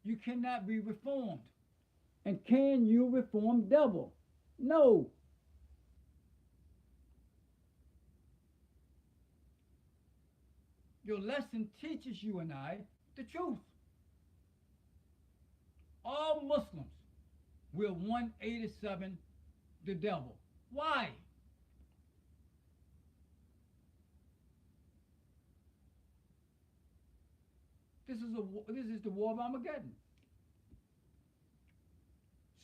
You cannot be reformed. And can you reform devil? No. Your lesson teaches you and I the truth. All Muslims will 187 the devil. Why? This is the war of Armageddon.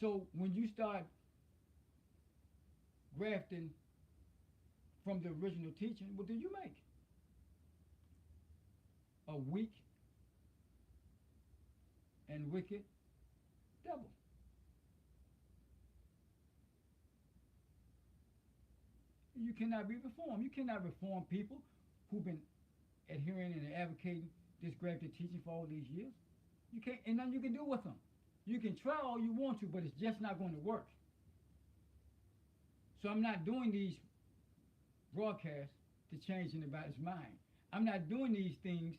So when you start grafting from the original teaching, what do you make? A weak and wicked devil. You cannot be reformed. You cannot reform people who've been adhering and advocating this grafted teaching for all these years. You can't, and nothing you can do with them. You can try all you want to, but it's just not going to work. So I'm not doing these broadcasts to change anybody's mind. I'm not doing these things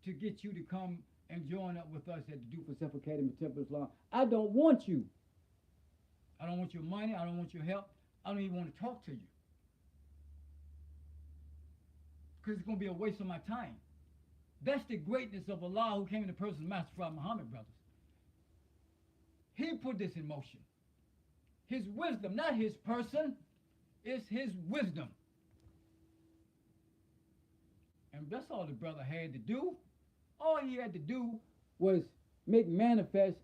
to get you to come and join up with us at the Do for Self Academy Temple Islam. I don't want you. I don't want your money. I don't want your help. I don't even want to talk to you. Because it's going to be a waste of my time. That's the greatness of Allah who came in the person of Master Prophet Muhammad, brothers. He put this in motion. His wisdom, not his person, it's his wisdom. And that's all the brother had to do. All he had to do was make manifest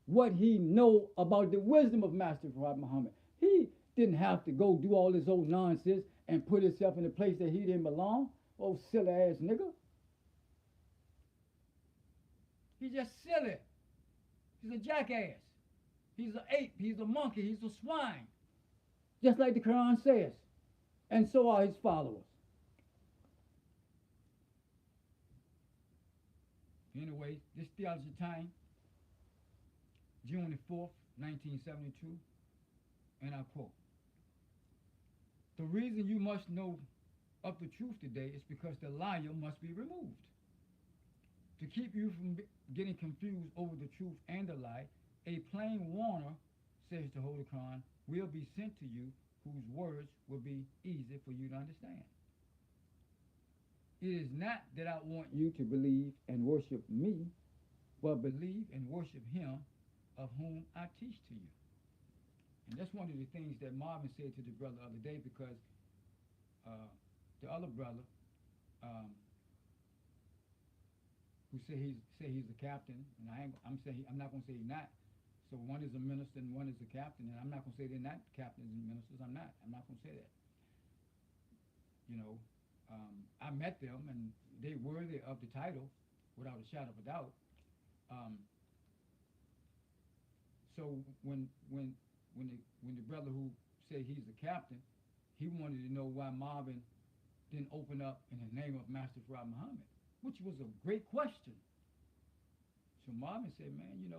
what he know about the wisdom of Master Prophet Muhammad. He didn't have to go do all this old nonsense and put himself in a place that he didn't belong. Oh, silly ass nigga. He's just silly. He's a jackass. He's an ape. He's a monkey. He's a swine. just like the Quran says, and so are his followers. Anyway, this Theology Time, June the 4th, 1972, and I quote, "The reason you must know of the truth today is because the liar must be removed. To keep you from getting confused over the truth and the lie, a plain warner, says the Holy Quran, will be sent to you whose words will be easy for you to understand. It is not that I want you to believe and worship me, but believe and worship him of whom I teach to you." And that's one of the things that Marvin said to the brother the other day, because the other brother who say he's a captain, and I'm not going to say he's not. So one is a minister and one is a captain, and I'm not going to say they're not captains and ministers. I'm not going to say that. I met them, and they worthy of the title, without a shadow of a doubt. So when the brother who said he's a captain, he wanted to know why Marvin didn't open up in the name of Master Prophet Muhammad, which was a great question. So Marvin said, "Man,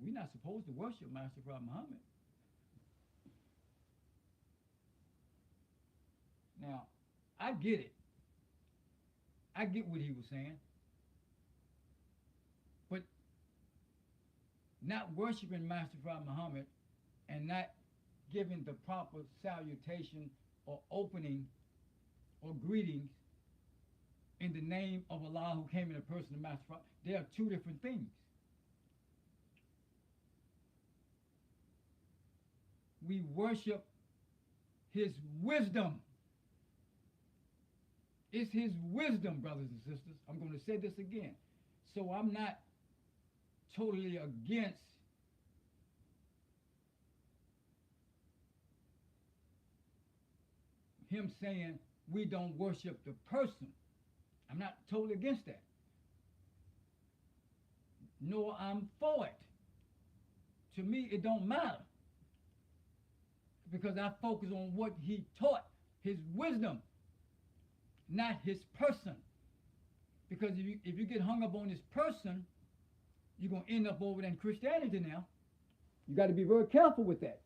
we're not supposed to worship Master Prophet Muhammad." Now, I get it. I get what he was saying. But not worshiping Master Prophet Muhammad and not giving the proper salutation or opening or greetings in the name of Allah who came in the person of Master Prophet, they are two different things. We worship his wisdom. It's his wisdom, brothers and sisters. I'm going to say this again. So I'm not totally against him saying we don't worship the person. I'm not totally against that. Nor I'm for it. To me, it don't matter, because I focus on what he taught, his wisdom, not his person. Because if you get hung up on his person, you're going to end up over in Christianity now. You got to be very careful with that.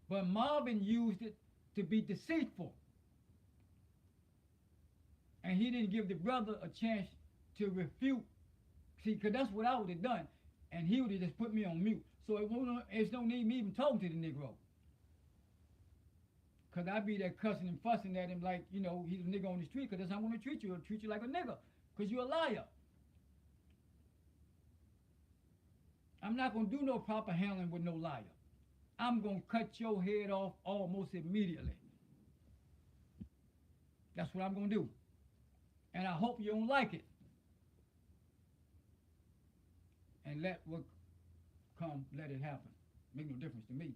But Marvin used it to be deceitful. And he didn't give the brother a chance to refute. See, because that's what I would have done. And he would have just put me on mute. So it's no need me even talking to the Negro. Because I'd be there cussing and fussing at him like, he's a nigga on the street, because that's how I'm going to treat you. I'll treat you like a nigga, because you're a liar. I'm not going to do no proper handling with no liar. I'm going to cut your head off almost immediately. That's what I'm going to do. And I hope you don't like it. And let what come, let it happen. Make no difference to me.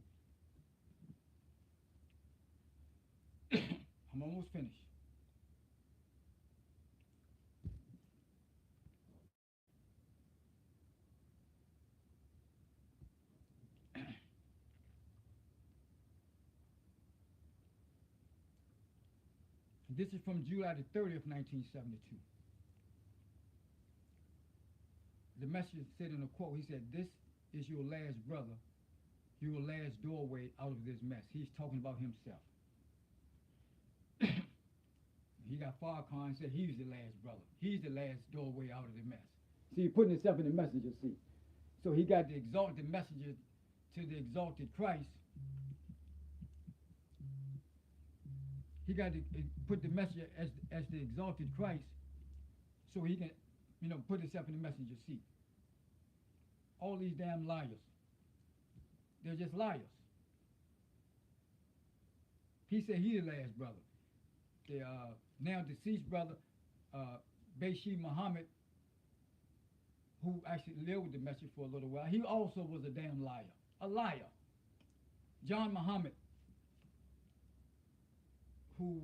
I'm almost finished. This is from July the 30th, 1972. The messenger said in a quote, he said, "This is your last brother, your last doorway out of this mess." He's talking about himself. He got Farrakhan, said he's the last brother. He's the last doorway out of the mess. See, he's putting himself in the messenger seat. So he got the exalted messenger to the exalted Christ. He got to put the messenger as the exalted Christ, so he can, put himself in the messenger seat. All these damn liars. They're just liars. He said he's the last brother. The now deceased brother, Bashir Muhammad, who actually lived with the message for a little while, he also was a damn liar. A liar. John Muhammad, who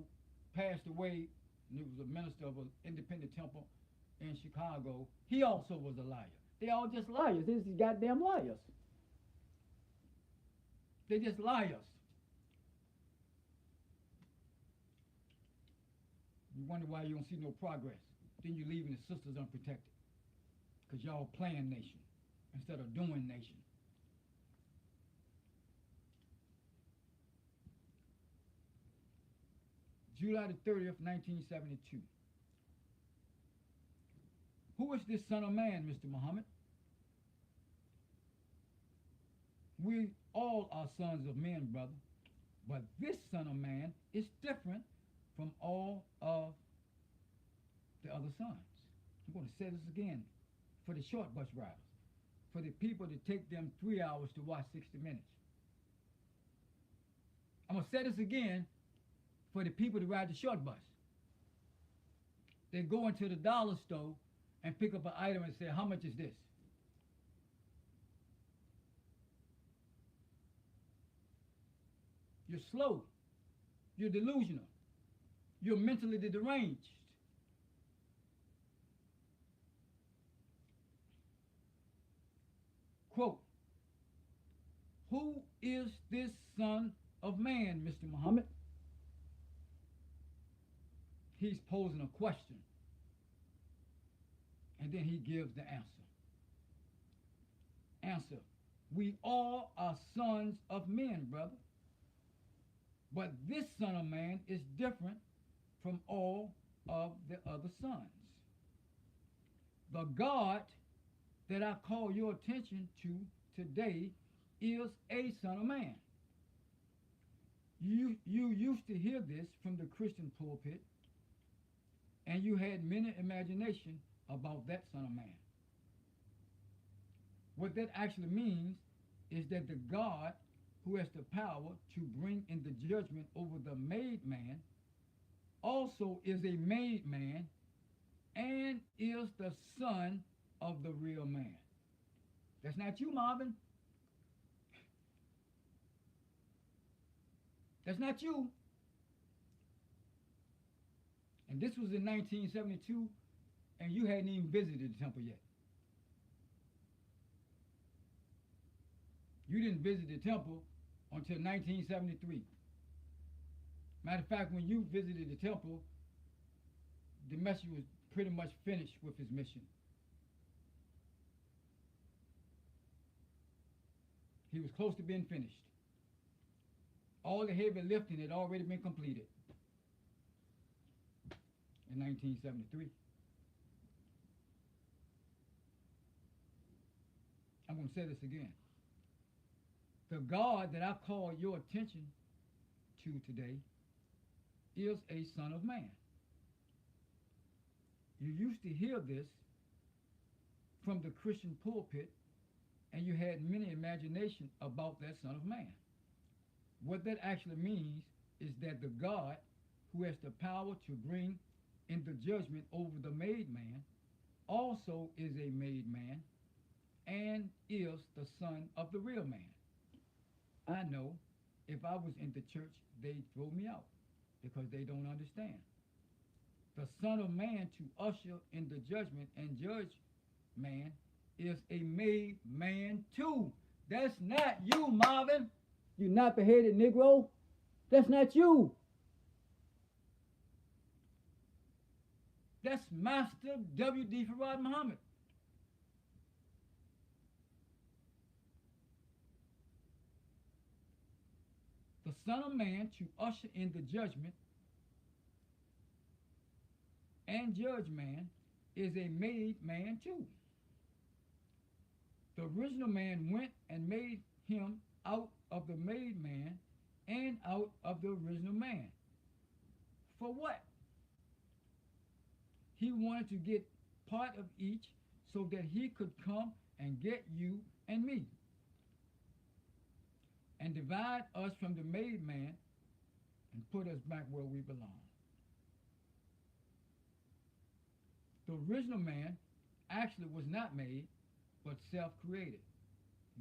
passed away, and he was a minister of an independent temple in Chicago, he also was a liar. They all just liars. They're just goddamn liars. They just lie us. You wonder why you don't see no progress. Then you're leaving the sisters unprotected. Because y'all playing nation instead of doing nation. July the 30th, 1972. Who is this son of man, Mr. Muhammad? We all are sons of men, brother. But this son of man is different from all of the other sons. I'm going to say this again for the short bus riders, for the people that take them 3 hours to watch 60 minutes. I'm going to say this again for the people that ride the short bus. They go into the dollar store and pick up an item and say, how much is this? You're slow. You're delusional. You're mentally deranged. Quote, who is this son of man, Mr. Muhammad? He's posing a question. And then he gives the answer. Answer, we all are sons of men, brother. But this son of man is different from all of the other sons. The God that I call your attention to today is a son of man. You used to hear this from the Christian pulpit, and you had many imagination about that son of man. What that actually means is that the God who has the power to bring in the judgment over the made man also is a made man and is the son of the real man. That's not you, Marvin. That's not you. And this was in 1972, and you hadn't even visited the temple yet. You didn't visit the temple until 1973. Matter of fact, when you visited the temple, the messenger was pretty much finished with his mission. He was close to being finished. All the heavy lifting had already been completed in 1973. I'm going to say this again. The God that I call your attention to today is a son of man. You used to hear this from the Christian pulpit, and you had many imagination about that son of man. What that actually means is that the God who has the power to bring in the judgment over the made man also is a made man and is the son of the real man. I know if I was in the church, they'd throw me out because they don't understand. The son of man to usher in the judgment and judge man is a made man too. That's not you, Marvin. You nappy-headed Negro. That's not you. That's Master W.D. Farad Muhammad. The Son of Man to usher in the judgment and judge man is a made man too. The original man went and made him out of the made man and out of the original man. For what? He wanted to get part of each so that he could come and get you and me and divide us from the made man and put us back where we belong. The original man actually was not made, but self-created.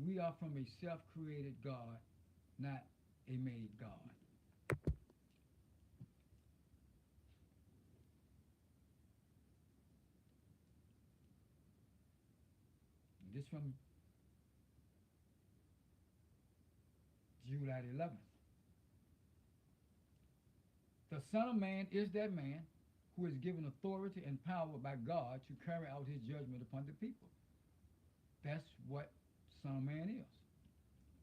We are from a self-created God, not a made God. This from July the 11th. The Son of Man is that man who is given authority and power by God to carry out his judgment upon the people. That's what Son of Man is.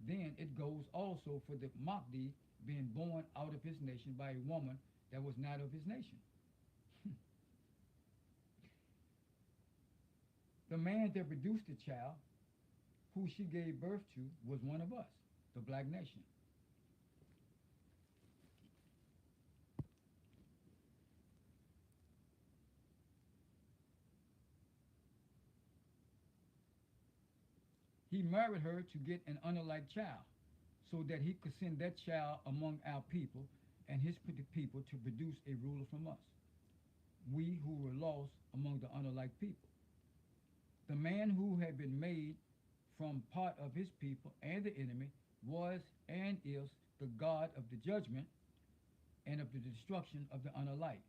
Then it goes also for the Mahdi being born out of his nation by a woman that was not of his nation. The man that produced the child, who she gave birth to, was one of us, the black nation. He married her to get an unalike child, so that he could send that child among our people and his people to produce a ruler from us, we who were lost among the unalike people. The man who had been made from part of his people and the enemy was and is the God of the judgment and of the destruction of the unalike,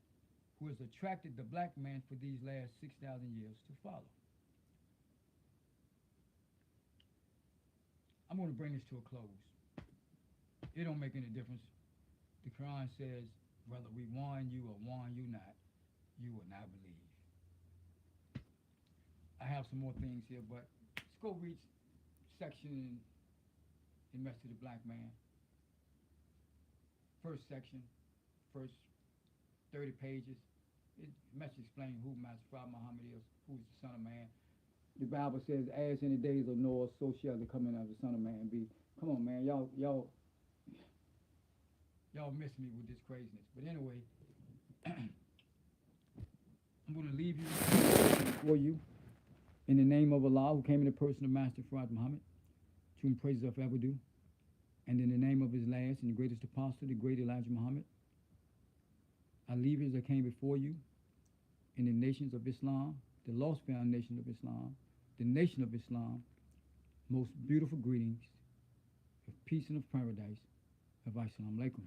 who has attracted the black man for these last 6,000 years to follow. I'm going to bring this to a close. It don't make any difference. The Quran says, whether we warn you or warn you not, you will not believe. I have some more things here, but let's go read section in Message of the Black Man. First section, first 30 pages. It message explaining who Marvin Muhammad is, who is the Son of Man. The Bible says, as in the days of Noah, so shall the coming of the Son of Man be. Come on, man, y'all miss me with this craziness. But anyway, I'm going to leave you for you in the name of Allah, who came in the person of Master Marvin Muhammad, to whom praises are forever due, and in the name of his last and the greatest apostle, the great Elijah Muhammad. I leave you as I came before you in the nations of Islam, the lost found nation of Islam, the nation of Islam, most beautiful greetings of peace and of paradise. Salaam Alaikum.